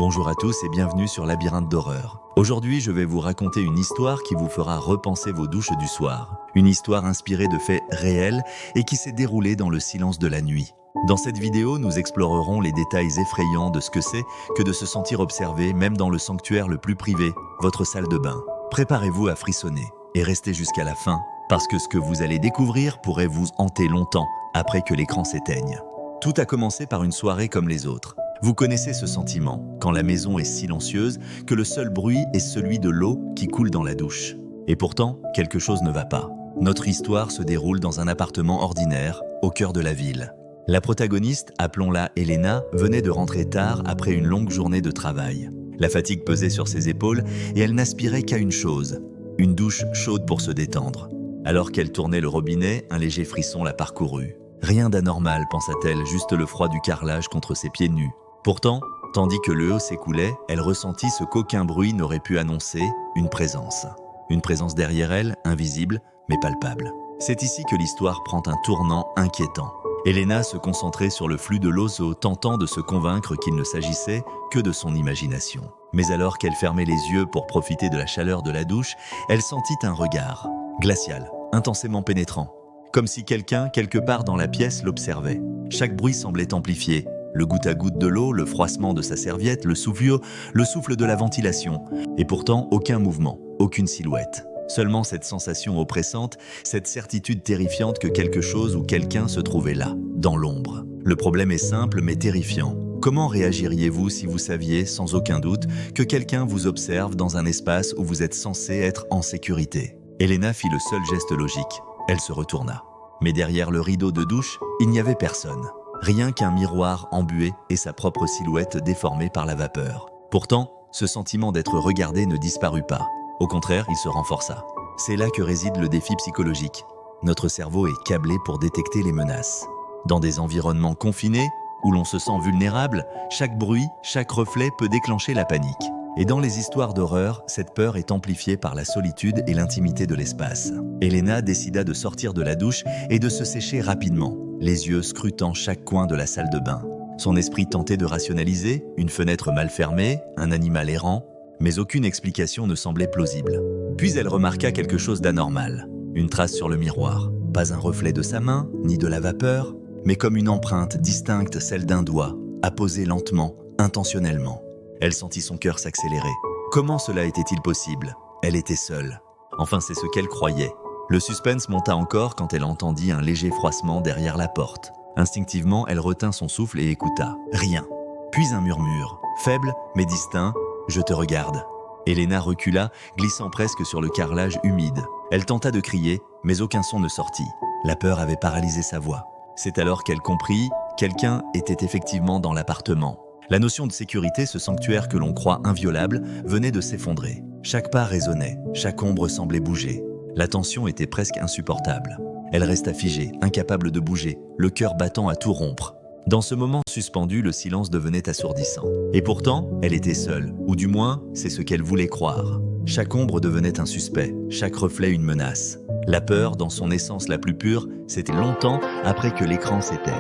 Bonjour à tous et bienvenue sur Labyrinthe d'horreur. Aujourd'hui, je vais vous raconter une histoire qui vous fera repenser vos douches du soir. Une histoire inspirée de faits réels et qui s'est déroulée dans le silence de la nuit. Dans cette vidéo, nous explorerons les détails effrayants de ce que c'est que de se sentir observé même dans le sanctuaire le plus privé, votre salle de bain. Préparez-vous à frissonner et restez jusqu'à la fin, parce que ce que vous allez découvrir pourrait vous hanter longtemps après que l'écran s'éteigne. Tout a commencé par une soirée comme les autres. Vous connaissez ce sentiment, quand la maison est silencieuse, que le seul bruit est celui de l'eau qui coule dans la douche. Et pourtant, quelque chose ne va pas. Notre histoire se déroule dans un appartement ordinaire, au cœur de la ville. La protagoniste, appelons-la Elena, venait de rentrer tard après une longue journée de travail. La fatigue pesait sur ses épaules et elle n'aspirait qu'à une chose, une douche chaude pour se détendre. Alors qu'elle tournait le robinet, un léger frisson la parcourut. Rien d'anormal, pensa-t-elle, juste le froid du carrelage contre ses pieds nus. Pourtant, tandis que le eau s'écoulait, elle ressentit ce qu'aucun bruit n'aurait pu annoncer, une présence. Une présence derrière elle, invisible, mais palpable. C'est ici que l'histoire prend un tournant inquiétant. Elena se concentrait sur le flux de l'eau, tentant de se convaincre qu'il ne s'agissait que de son imagination. Mais alors qu'elle fermait les yeux pour profiter de la chaleur de la douche, elle sentit un regard, glacial, intensément pénétrant. Comme si quelqu'un, quelque part dans la pièce, l'observait. Chaque bruit semblait amplifié. Le goutte à goutte de l'eau, le froissement de sa serviette, le souffle de la ventilation. Et pourtant, aucun mouvement, aucune silhouette. Seulement cette sensation oppressante, cette certitude terrifiante que quelque chose ou quelqu'un se trouvait là, dans l'ombre. Le problème est simple mais terrifiant. Comment réagiriez-vous si vous saviez, sans aucun doute, que quelqu'un vous observe dans un espace où vous êtes censé être en sécurité? Elena fit le seul geste logique. Elle se retourna. Mais derrière le rideau de douche, il n'y avait personne. Rien qu'un miroir embué et sa propre silhouette déformée par la vapeur. Pourtant, ce sentiment d'être regardé ne disparut pas. Au contraire, il se renforça. C'est là que réside le défi psychologique. Notre cerveau est câblé pour détecter les menaces. Dans des environnements confinés, où l'on se sent vulnérable, chaque bruit, chaque reflet peut déclencher la panique. Et dans les histoires d'horreur, cette peur est amplifiée par la solitude et l'intimité de l'espace. Elena décida de sortir de la douche et de se sécher rapidement, les yeux scrutant chaque coin de la salle de bain. Son esprit tentait de rationaliser, une fenêtre mal fermée, un animal errant, mais aucune explication ne semblait plausible. Puis elle remarqua quelque chose d'anormal. Une trace sur le miroir. Pas un reflet de sa main, ni de la vapeur, mais comme une empreinte distincte, celle d'un doigt, apposée lentement, intentionnellement. Elle sentit son cœur s'accélérer. Comment cela était-il possible? Elle était seule. Enfin, c'est ce qu'elle croyait. Le suspense monta encore quand elle entendit un léger froissement derrière la porte. Instinctivement, elle retint son souffle et écouta. Rien. Puis un murmure, faible mais distinct. « Je te regarde ». Elena recula, glissant presque sur le carrelage humide. Elle tenta de crier, mais aucun son ne sortit. La peur avait paralysé sa voix. C'est alors qu'elle comprit, quelqu'un était effectivement dans l'appartement. La notion de sécurité, ce sanctuaire que l'on croit inviolable, venait de s'effondrer. Chaque pas résonnait, chaque ombre semblait bouger. La tension était presque insupportable. Elle resta figée, incapable de bouger, le cœur battant à tout rompre. Dans ce moment suspendu, le silence devenait assourdissant. Et pourtant, elle était seule, ou du moins, c'est ce qu'elle voulait croire. Chaque ombre devenait un suspect, chaque reflet une menace. La peur, dans son essence la plus pure, c'était longtemps après que l'écran s'éteigne.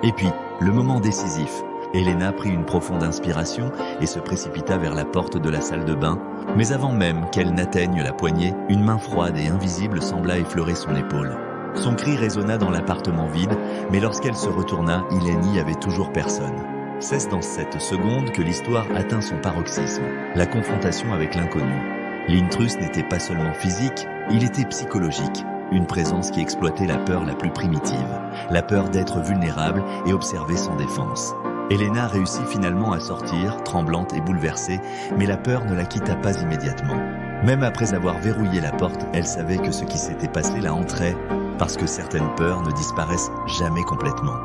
Et puis, le moment décisif. Elena prit une profonde inspiration et se précipita vers la porte de la salle de bain. Mais avant même qu'elle n'atteigne la poignée, une main froide et invisible sembla effleurer son épaule. Son cri résonna dans l'appartement vide, mais lorsqu'elle se retourna, il n'y avait toujours personne. C'est dans cette seconde que l'histoire atteint son paroxysme, la confrontation avec l'inconnu. L'intrus n'était pas seulement physique, il était psychologique. Une présence qui exploitait la peur la plus primitive, la peur d'être vulnérable et observée sans défense. Elena réussit finalement à sortir, tremblante et bouleversée, mais la peur ne la quitta pas immédiatement. Même après avoir verrouillé la porte, elle savait que ce qui s'était passé la hanterait, parce que certaines peurs ne disparaissent jamais complètement.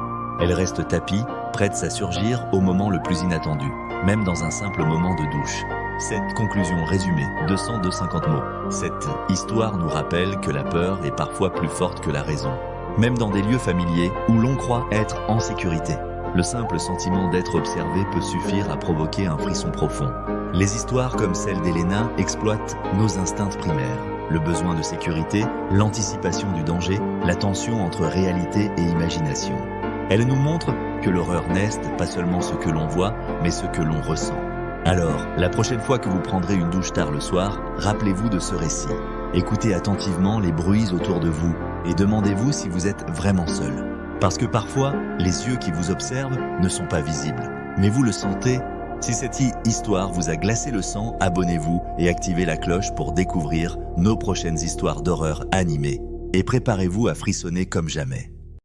Elle reste tapie, prête à surgir au moment le plus inattendu, même dans un simple moment de douche. Cette conclusion résumée, 250 mots. Cette histoire nous rappelle que la peur est parfois plus forte que la raison. Même dans des lieux familiers où l'on croit être en sécurité. Le simple sentiment d'être observé peut suffire à provoquer un frisson profond. Les histoires comme celle d'Elena exploitent nos instincts primaires. Le besoin de sécurité, l'anticipation du danger, la tension entre réalité et imagination. Elle nous montre que l'horreur n'est pas seulement ce que l'on voit, mais ce que l'on ressent. Alors, la prochaine fois que vous prendrez une douche tard le soir, rappelez-vous de ce récit. Écoutez attentivement les bruits autour de vous et demandez-vous si vous êtes vraiment seul. Parce que parfois, les yeux qui vous observent ne sont pas visibles, mais vous le sentez. Si cette histoire vous a glacé le sang, abonnez-vous et activez la cloche pour découvrir nos prochaines histoires d'horreur animées. Et préparez-vous à frissonner comme jamais.